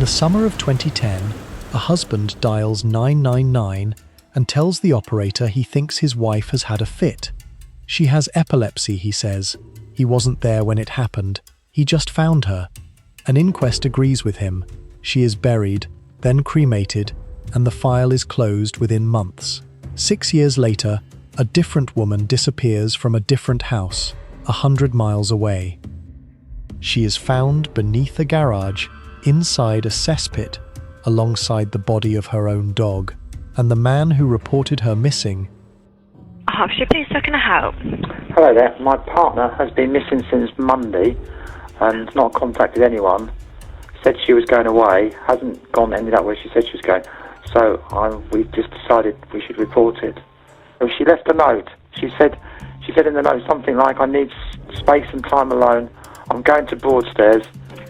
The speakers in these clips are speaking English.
the summer of 2010, a husband dials 999 and tells the operator he thinks his wife has had a fit. She has epilepsy, he says. He wasn't there when it happened. He just found her. An inquest agrees with him. She is buried, then cremated, and the file is closed within months. 6 years later, a different woman disappears from a different house, 100 miles away. She is found beneath a garage, inside a cesspit, alongside the body of her own dog, and the man who reported her missing. Hertfordshire Police, how can I help? Hello there. My partner has been missing since Monday and not contacted anyone. Said she was going away, hasn't ended up where she said she was going. So we've just decided we should report it. And she left a note. She said in the note something like, "I need space and time alone. I'm going to Broadstairs.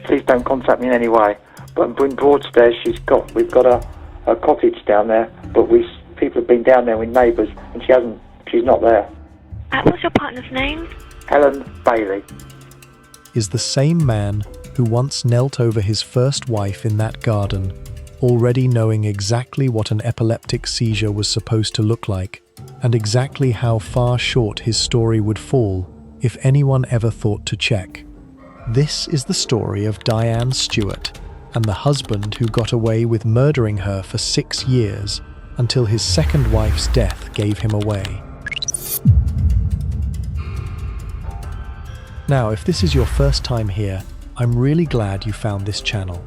Please don't contact me in any way." But in Broadstairs, we've got a cottage down there, but people have been down there with neighbours, and she's not there. What's your partner's name? Helen Bailey. Is the same man who once knelt over his first wife in that garden, already knowing exactly what an epileptic seizure was supposed to look like, and exactly how far short his story would fall if anyone ever thought to check. This is the story of Diane Stewart and the husband who got away with murdering her for 6 years until his second wife's death gave him away. Now, if this is your first time here, I'm really glad you found this channel.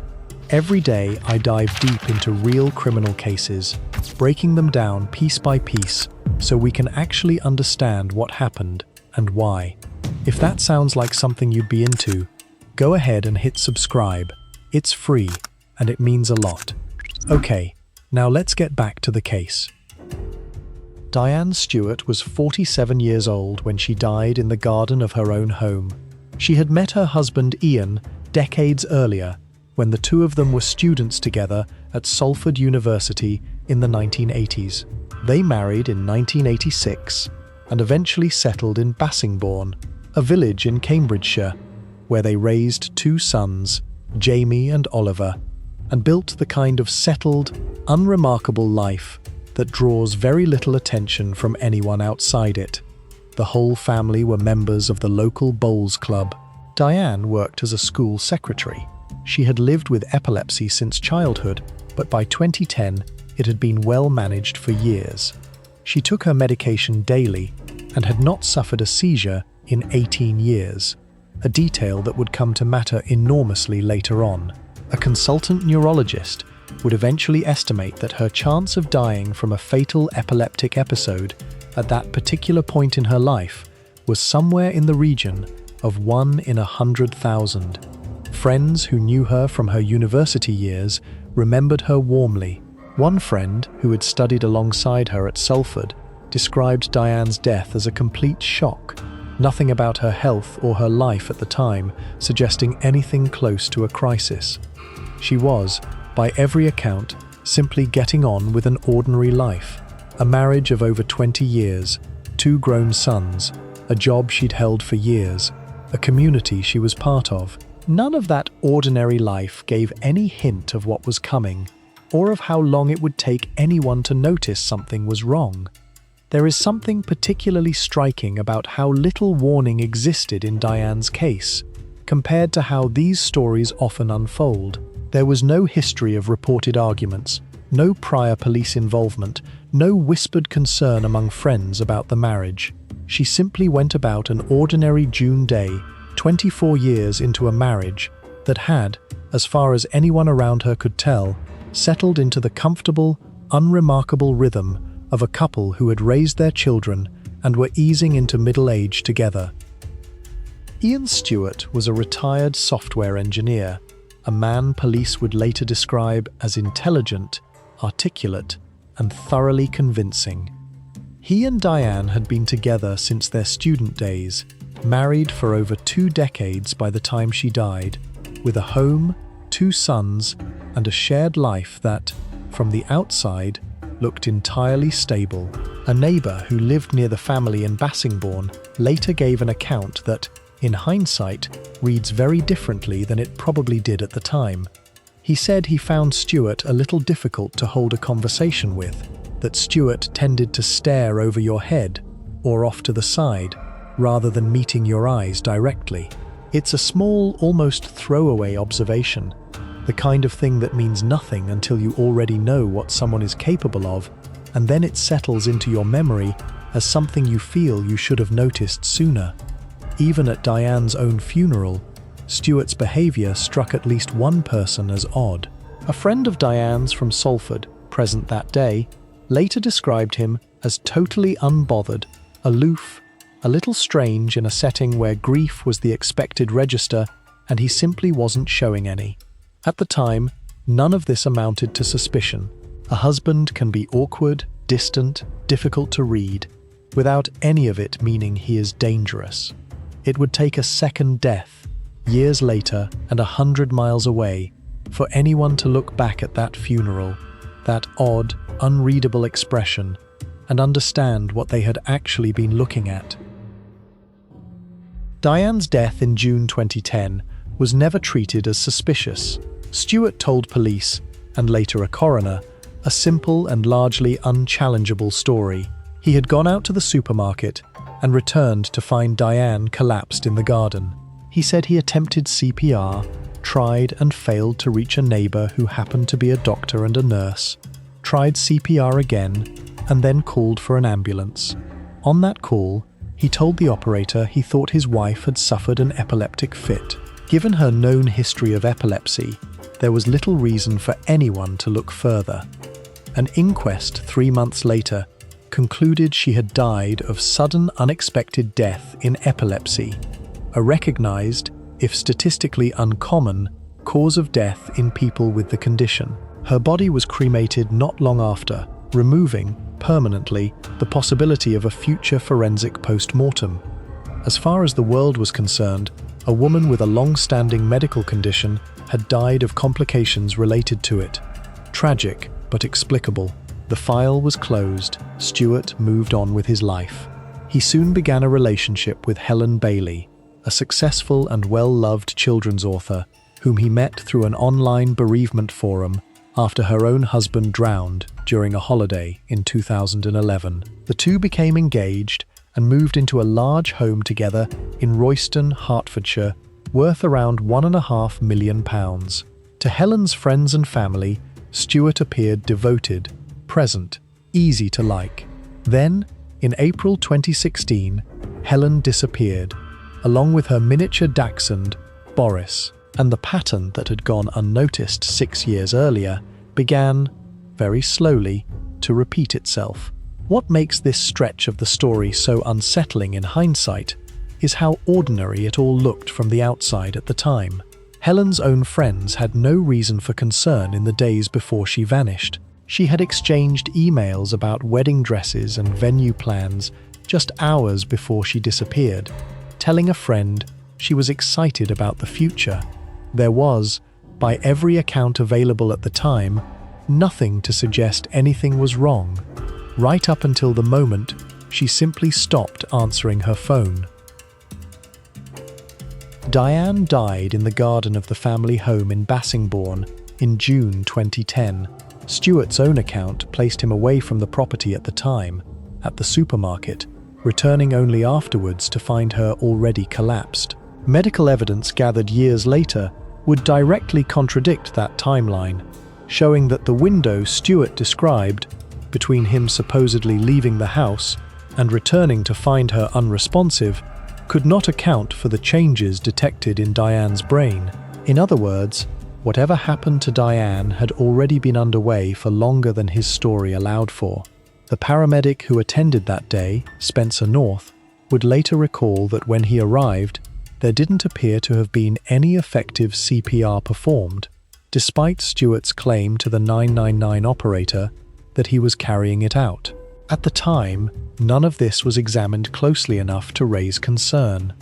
Every day I dive deep into real criminal cases, breaking them down piece by piece so we can actually understand what happened and why. If that sounds like something you'd be into, go ahead and hit subscribe. It's free, and it means a lot. Okay, now let's get back to the case. Diane Stewart was 47 years old when she died in the garden of her own home. She had met her husband Ian decades earlier, when the two of them were students together at Salford University in the 1980s. They married in 1986 and eventually settled in Bassingbourn, a village in Cambridgeshire, where they raised 2 sons, Jamie and Oliver, and built the kind of settled, unremarkable life that draws very little attention from anyone outside it. The whole family were members of the local bowls club. Diane worked as a school secretary. She had lived with epilepsy since childhood, but by 2010, it had been well managed for years. She took her medication daily and had not suffered a seizure in 18 years, a detail that would come to matter enormously later on. A consultant neurologist would eventually estimate that her chance of dying from a fatal epileptic episode at that particular point in her life was somewhere in the region of 1 in 100,000. Friends who knew her from her university years remembered her warmly. One friend, who had studied alongside her at Salford, described Diane's death as a complete shock. Nothing about her health or her life at the time suggesting anything close to a crisis. She was, by every account, simply getting on with an ordinary life. A marriage of over 20 years, 2 grown sons, a job she'd held for years, a community she was part of. None of that ordinary life gave any hint of what was coming, or of how long it would take anyone to notice something was wrong. There is something particularly striking about how little warning existed in Diane's case, compared to how these stories often unfold. There was no history of reported arguments, no prior police involvement, no whispered concern among friends about the marriage. She simply went about an ordinary June day, 24 years into a marriage that had, as far as anyone around her could tell, settled into the comfortable, unremarkable rhythm of a couple who had raised their children and were easing into middle age together. Ian Stewart was a retired software engineer, a man police would later describe as intelligent, articulate, and thoroughly convincing. He and Diane had been together since their student days, married for over 2 decades by the time she died, with a home, 2 sons, and a shared life that, from the outside, looked entirely stable. A neighbour who lived near the family in Bassingbourn later gave an account that, in hindsight, reads very differently than it probably did at the time. He said he found Stewart a little difficult to hold a conversation with, that Stewart tended to stare over your head or off to the side, rather than meeting your eyes directly. It's a small, almost throwaway observation, the kind of thing that means nothing until you already know what someone is capable of, and then it settles into your memory as something you feel you should have noticed sooner. Even at Diane's own funeral, Stewart's behavior struck at least one person as odd. A friend of Diane's from Salford, present that day, later described him as totally unbothered, aloof, a little strange in a setting where grief was the expected register and he simply wasn't showing any. At the time, none of this amounted to suspicion. A husband can be awkward, distant, difficult to read, without any of it meaning he is dangerous. It would take a second death, years later and 100 miles away, for anyone to look back at that funeral, that odd, unreadable expression, and understand what they had actually been looking at. Diane's death in June 2010 was never treated as suspicious. Stewart told police, and later a coroner, a simple and largely unchallengeable story. He had gone out to the supermarket and returned to find Diane collapsed in the garden. He said he attempted CPR, tried and failed to reach a neighbor who happened to be a doctor and a nurse, tried CPR again, and then called for an ambulance. On that call, he told the operator he thought his wife had suffered an epileptic fit. Given her known history of epilepsy, there was little reason for anyone to look further. An inquest 3 months later concluded she had died of sudden unexpected death in epilepsy, a recognized, if statistically uncommon, cause of death in people with the condition. Her body was cremated not long after, removing, permanently, the possibility of a future forensic post-mortem. As far as the world was concerned, a woman with a long-standing medical condition had died of complications related to it. Tragic, but explicable. The file was closed. Stewart moved on with his life. He soon began a relationship with Helen Bailey, a successful and well-loved children's author, whom he met through an online bereavement forum after her own husband drowned during a holiday in 2011. The two became engaged and moved into a large home together in Royston, Hertfordshire, worth around £1.5 million. To Helen's friends and family, Stewart appeared devoted, present, easy to like. Then, in April 2016, Helen disappeared, along with her miniature dachshund, Boris, and the pattern that had gone unnoticed 6 years earlier began, very slowly, to repeat itself. What makes this stretch of the story so unsettling in hindsight is how ordinary it all looked from the outside at the time. Helen's own friends had no reason for concern in the days before she vanished. She had exchanged emails about wedding dresses and venue plans just hours before she disappeared, telling a friend she was excited about the future. There was, by every account available at the time, nothing to suggest anything was wrong, right up until the moment she simply stopped answering her phone. Diane died in the garden of the family home in Bassingbourn in June 2010. Stewart's own account placed him away from the property at the time, at the supermarket, returning only afterwards to find her already collapsed. Medical evidence gathered years later would directly contradict that timeline, showing that the window Stewart described, between him supposedly leaving the house and returning to find her unresponsive, could not account for the changes detected in Diane's brain. In other words, whatever happened to Diane had already been underway for longer than his story allowed for. The paramedic who attended that day, Spencer North, would later recall that when he arrived, there didn't appear to have been any effective CPR performed, despite Stewart's claim to the 999 operator that he was carrying it out. At the time, none of this was examined closely enough to raise concern.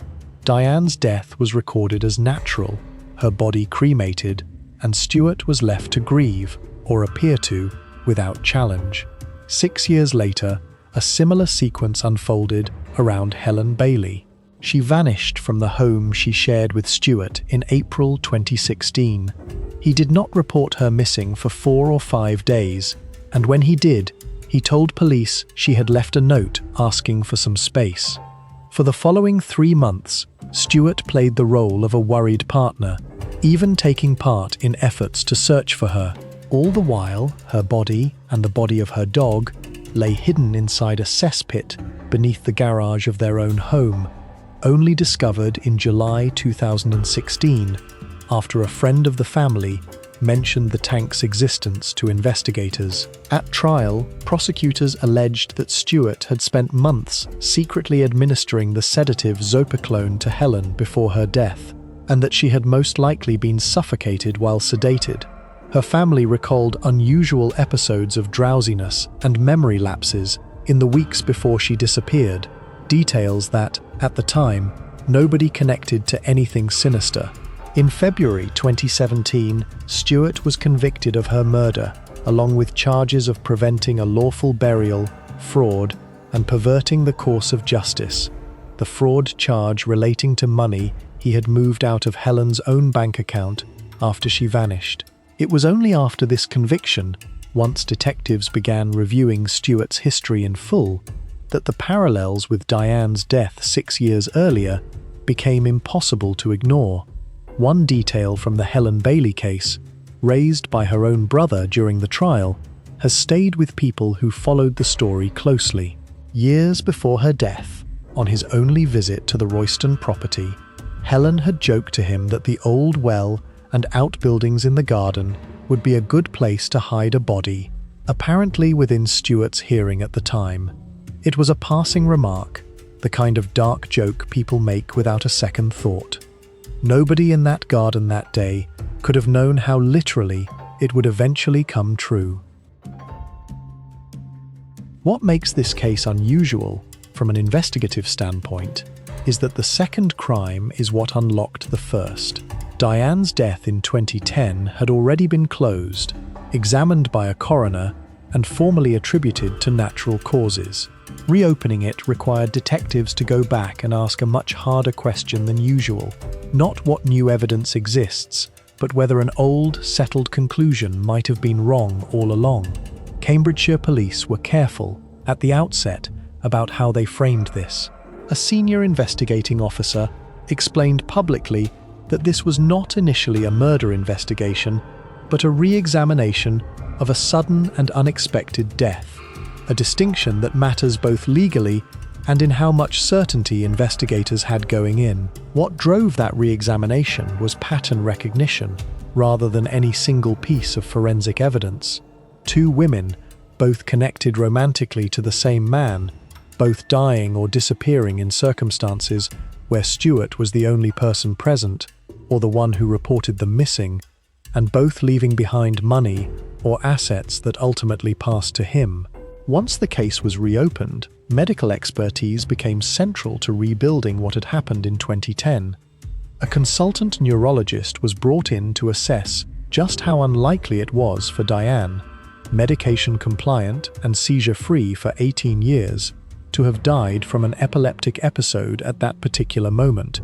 Diane's death was recorded as natural, her body cremated, and Stewart was left to grieve, or appear to, without challenge. 6 years later, a similar sequence unfolded around Helen Bailey. she vanished from the home she shared with Stewart in April 2016. He did not report her missing for 4 or 5 days, and when he did, he told police she had left a note asking for some space. For the following 3 months, Stewart played the role of a worried partner, even taking part in efforts to search for her. All the while, her body and the body of her dog lay hidden inside a cesspit beneath the garage of their own home, only discovered in July 2016, after a friend of the family mentioned the tank's existence to investigators. At trial, prosecutors alleged that Stewart had spent months secretly administering the sedative Zopiclone to Helen before her death, and that she had most likely been suffocated while sedated. Her family recalled unusual episodes of drowsiness and memory lapses in the weeks before she disappeared, details that, at the time, nobody connected to anything sinister. In February 2017, Stewart was convicted of her murder, along with charges of preventing a lawful burial, fraud, and perverting the course of justice. The fraud charge relating to money he had moved out of Helen's own bank account after she vanished. It was only after this conviction, once detectives began reviewing Stewart's history in full, that the parallels with Diane's death 6 years earlier became impossible to ignore. One detail from the Helen Bailey case, raised by her own brother during the trial, has stayed with people who followed the story closely. Years before her death, on his only visit to the Royston property, Helen had joked to him that the old well and outbuildings in the garden would be a good place to hide a body, apparently within Stewart's hearing at the time. It was a passing remark, the kind of dark joke people make without a second thought. Nobody in that garden that day could have known how literally it would eventually come true. What makes this case unusual, from an investigative standpoint, is that the second crime is what unlocked the first. Diane's death in 2010 had already been closed, examined by a coroner, and formally attributed to natural causes. Reopening it required detectives to go back and ask a much harder question than usual. Not what new evidence exists, but whether an old, settled conclusion might have been wrong all along. Cambridgeshire police were careful, at the outset, about how they framed this. A senior investigating officer explained publicly that this was not initially a murder investigation, but a re-examination of a sudden and unexpected death, a distinction that matters both legally and in how much certainty investigators had going in. What drove that re-examination was pattern recognition, rather than any single piece of forensic evidence. 2 women, both connected romantically to the same man, both dying or disappearing in circumstances where Stewart was the only person present, or the one who reported them missing, and both leaving behind money or assets that ultimately passed to him. Once the case was reopened, medical expertise became central to rebuilding what had happened in 2010. A consultant neurologist was brought in to assess just how unlikely it was for Diane, medication compliant and seizure-free for 18 years, to have died from an epileptic episode at that particular moment,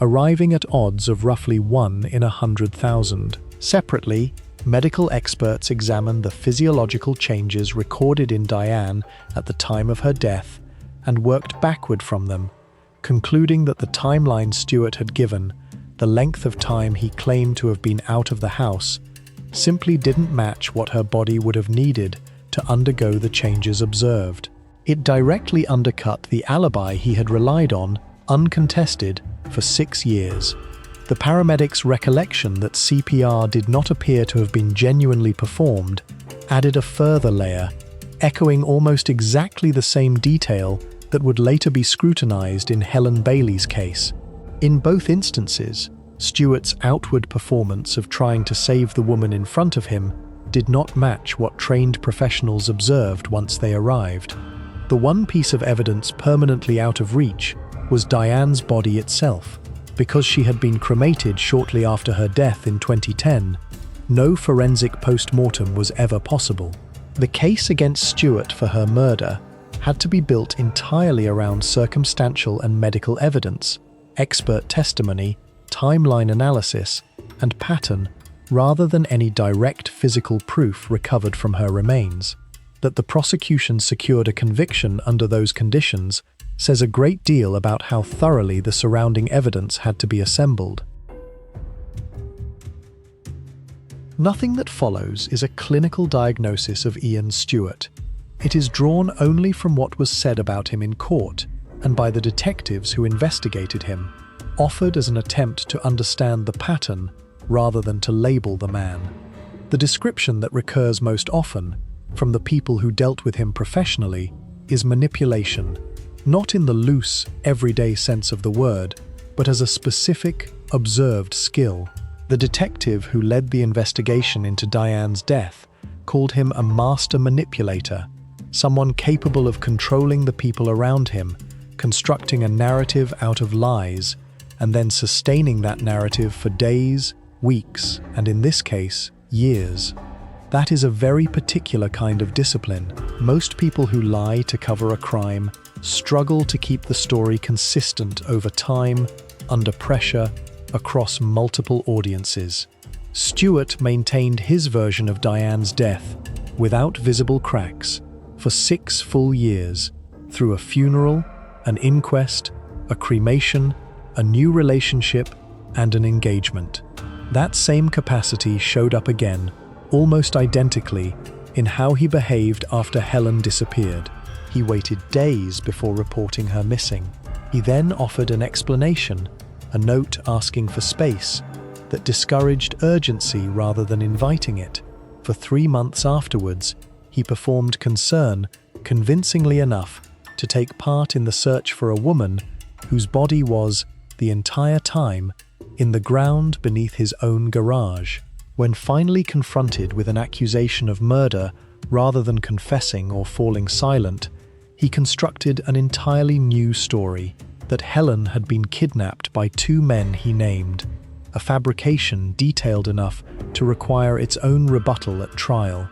arriving at odds of roughly 1 in 100,000. Separately, medical experts examined the physiological changes recorded in Diane at the time of her death and worked backward from them, concluding that the timeline Stewart had given, the length of time he claimed to have been out of the house, simply didn't match what her body would have needed to undergo the changes observed. It directly undercut the alibi he had relied on, uncontested, for 6 years. The paramedics' recollection that CPR did not appear to have been genuinely performed added a further layer, echoing almost exactly the same detail that would later be scrutinized in Helen Bailey's case. In both instances, Stewart's outward performance of trying to save the woman in front of him did not match what trained professionals observed once they arrived. The one piece of evidence permanently out of reach was Diane's body itself. Because she had been cremated shortly after her death in 2010, no forensic post-mortem was ever possible. The case against Stewart for her murder had to be built entirely around circumstantial and medical evidence, expert testimony, timeline analysis, and pattern, rather than any direct physical proof recovered from her remains. That the prosecution secured a conviction under those conditions says a great deal about how thoroughly the surrounding evidence had to be assembled. Nothing that follows is a clinical diagnosis of Ian Stewart. It is drawn only from what was said about him in court and by the detectives who investigated him, offered as an attempt to understand the pattern rather than to label the man. The description that recurs most often, from the people who dealt with him professionally, is manipulation, not in the loose, everyday sense of the word, but as a specific, observed skill. The detective who led the investigation into Diane's death called him a master manipulator, someone capable of controlling the people around him, constructing a narrative out of lies, and then sustaining that narrative for days, weeks, and in this case, years. That is a very particular kind of discipline. Most people who lie to cover a crime struggle to keep the story consistent over time, under pressure, across multiple audiences. Stewart maintained his version of Diane's death, without visible cracks, for 6 full years, through a funeral, an inquest, a cremation, a new relationship, and an engagement. That same capacity showed up again, almost identically, in how he behaved after Helen disappeared. He waited days before reporting her missing. He then offered an explanation, a note asking for space, that discouraged urgency rather than inviting it. For 3 months afterwards, he performed concern, convincingly enough, to take part in the search for a woman whose body was, the entire time, in the ground beneath his own garage. When finally confronted with an accusation of murder, rather than confessing or falling silent, he constructed an entirely new story, that Helen had been kidnapped by 2 men he named, a fabrication detailed enough to require its own rebuttal at trial.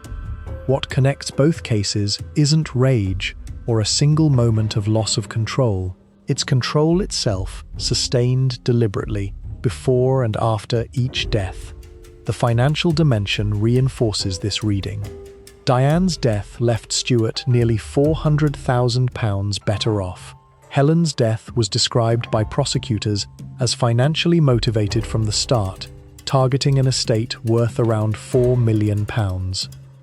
What connects both cases isn't rage or a single moment of loss of control. It's control itself, sustained deliberately, before and after each death. The financial dimension reinforces this reading. Diane's death left Stewart nearly £400,000 better off. Helen's death was described by prosecutors as financially motivated from the start, targeting an estate worth around £4 million.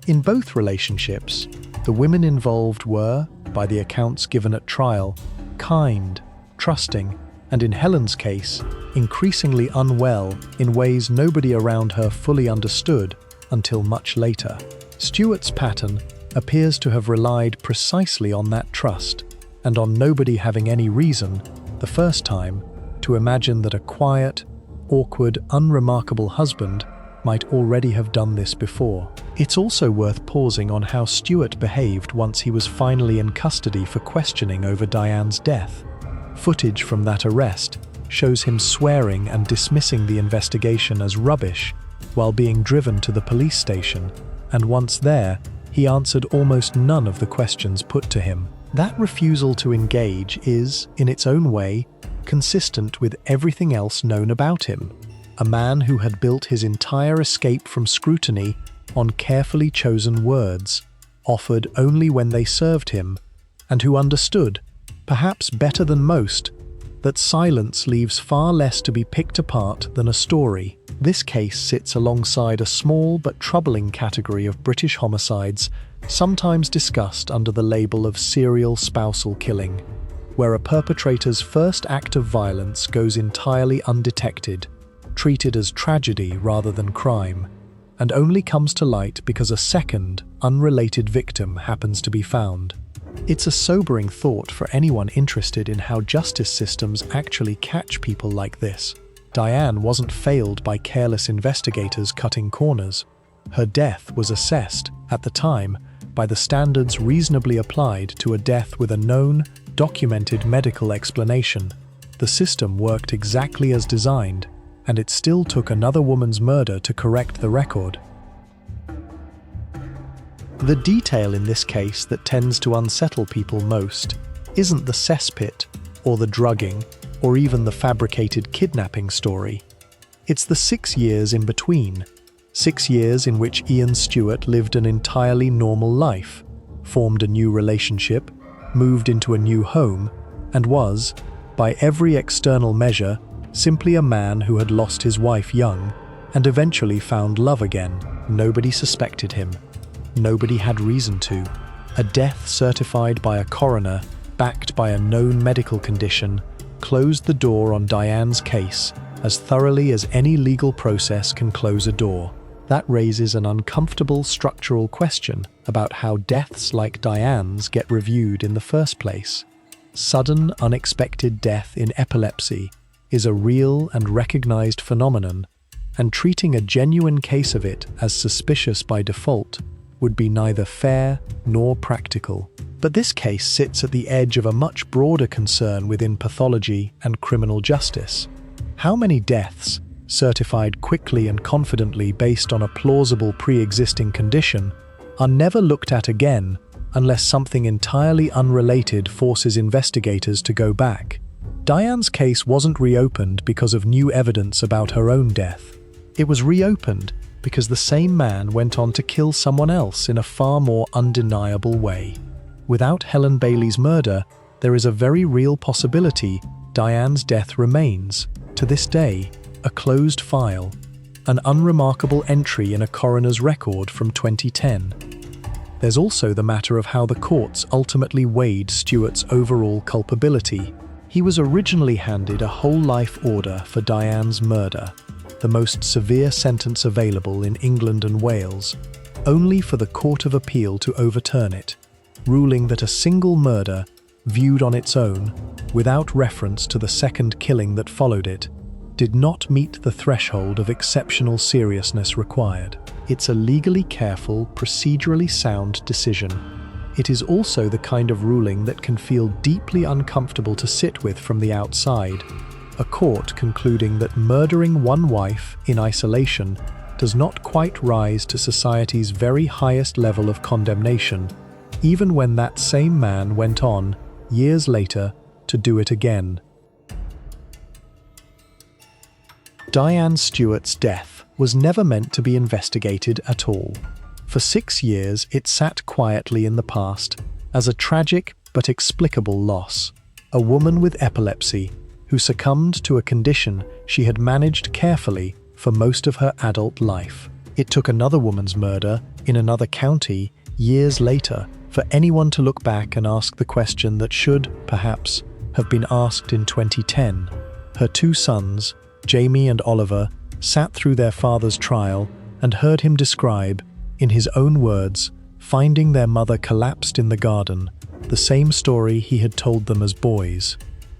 In both relationships, the women involved were, by the accounts given at trial, kind, trusting, and in Helen's case, increasingly unwell in ways nobody around her fully understood until much later. Stewart's pattern appears to have relied precisely on that trust, and on nobody having any reason, the first time, to imagine that a quiet, awkward, unremarkable husband might already have done this before. It's also worth pausing on how Stewart behaved once he was finally in custody for questioning over Diane's death. Footage from that arrest shows him swearing and dismissing the investigation as rubbish while being driven to the police station, and once there, he answered almost none of the questions put to him. That refusal to engage is, in its own way, consistent with everything else known about him. A man who had built his entire escape from scrutiny on carefully chosen words, offered only when they served him, and who understood, perhaps better than most, that silence leaves far less to be picked apart than a story. This case sits alongside a small but troubling category of British homicides, sometimes discussed under the label of serial spousal killing, where a perpetrator's first act of violence goes entirely undetected, treated as tragedy rather than crime, and only comes to light because a second, unrelated victim happens to be found. It's a sobering thought for anyone interested in how justice systems actually catch people like this. Diane wasn't failed by careless investigators cutting corners. Her death was assessed, at the time, by the standards reasonably applied to a death with a known, documented medical explanation. The system worked exactly as designed, and it still took another woman's murder to correct the record. The detail in this case that tends to unsettle people most isn't the cesspit or the drugging, or even the fabricated kidnapping story. It's the 6 years in between. 6 years in which Ian Stewart lived an entirely normal life, formed a new relationship, moved into a new home, and was, by every external measure, simply a man who had lost his wife young and eventually found love again. Nobody suspected him. Nobody had reason to. A death certified by a coroner, backed by a known medical condition, closed the door on Diane's case as thoroughly as any legal process can close a door. That raises an uncomfortable structural question about how deaths like Diane's get reviewed in the first place. Sudden, unexpected death in epilepsy is a real and recognized phenomenon, and treating a genuine case of it as suspicious by default would be neither fair nor practical. But this case sits at the edge of a much broader concern within pathology and criminal justice. How many deaths, certified quickly and confidently based on a plausible pre-existing condition, are never looked at again unless something entirely unrelated forces investigators to go back? Diane's case wasn't reopened because of new evidence about her own death. It was reopened because the same man went on to kill someone else in a far more undeniable way. Without Helen Bailey's murder, there is a very real possibility Diane's death remains, to this day, a closed file, an unremarkable entry in a coroner's record from 2010. There's also the matter of how the courts ultimately weighed Stewart's overall culpability. He was originally handed a whole life order for Diane's murder, the most severe sentence available in England and Wales, only for the Court of Appeal to overturn it, ruling that a single murder, viewed on its own, without reference to the second killing that followed it, did not meet the threshold of exceptional seriousness required. It's a legally careful, procedurally sound decision. It is also the kind of ruling that can feel deeply uncomfortable to sit with from the outside. A court concluding that murdering one wife in isolation does not quite rise to society's very highest level of condemnation, even when that same man went on, years later, to do it again. Diane Stewart's death was never meant to be investigated at all. For 6 years, it sat quietly in the past as a tragic but explicable loss. A woman with epilepsy who succumbed to a condition she had managed carefully for most of her adult life. It took another woman's murder in another county years later for anyone to look back and ask the question that should, perhaps, have been asked in 2010. Her 2 sons, Jamie and Oliver, sat through their father's trial and heard him describe, in his own words, finding their mother collapsed in the garden, the same story he had told them as boys.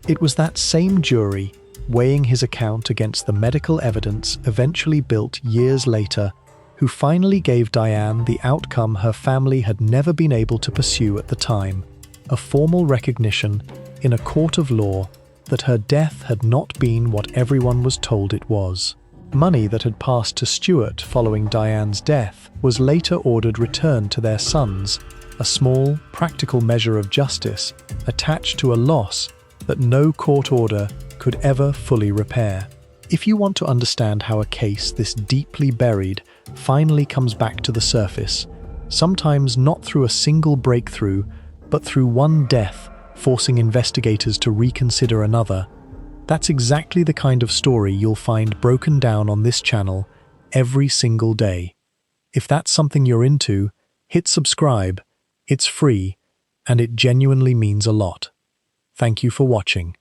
It was that same jury, weighing his account against the medical evidence eventually built years later, who finally gave Diane the outcome her family had never been able to pursue at the time, a formal recognition, in a court of law, that her death had not been what everyone was told it was. Money that had passed to Stewart following Diane's death was later ordered returned to their sons, a small, practical measure of justice attached to a loss that no court order could ever fully repair. If you want to understand how a case this deeply buried finally comes back to the surface, sometimes not through a single breakthrough, but through one death forcing investigators to reconsider another, that's exactly the kind of story you'll find broken down on this channel every single day. If that's something you're into, hit subscribe. It's free, and it genuinely means a lot. Thank you for watching.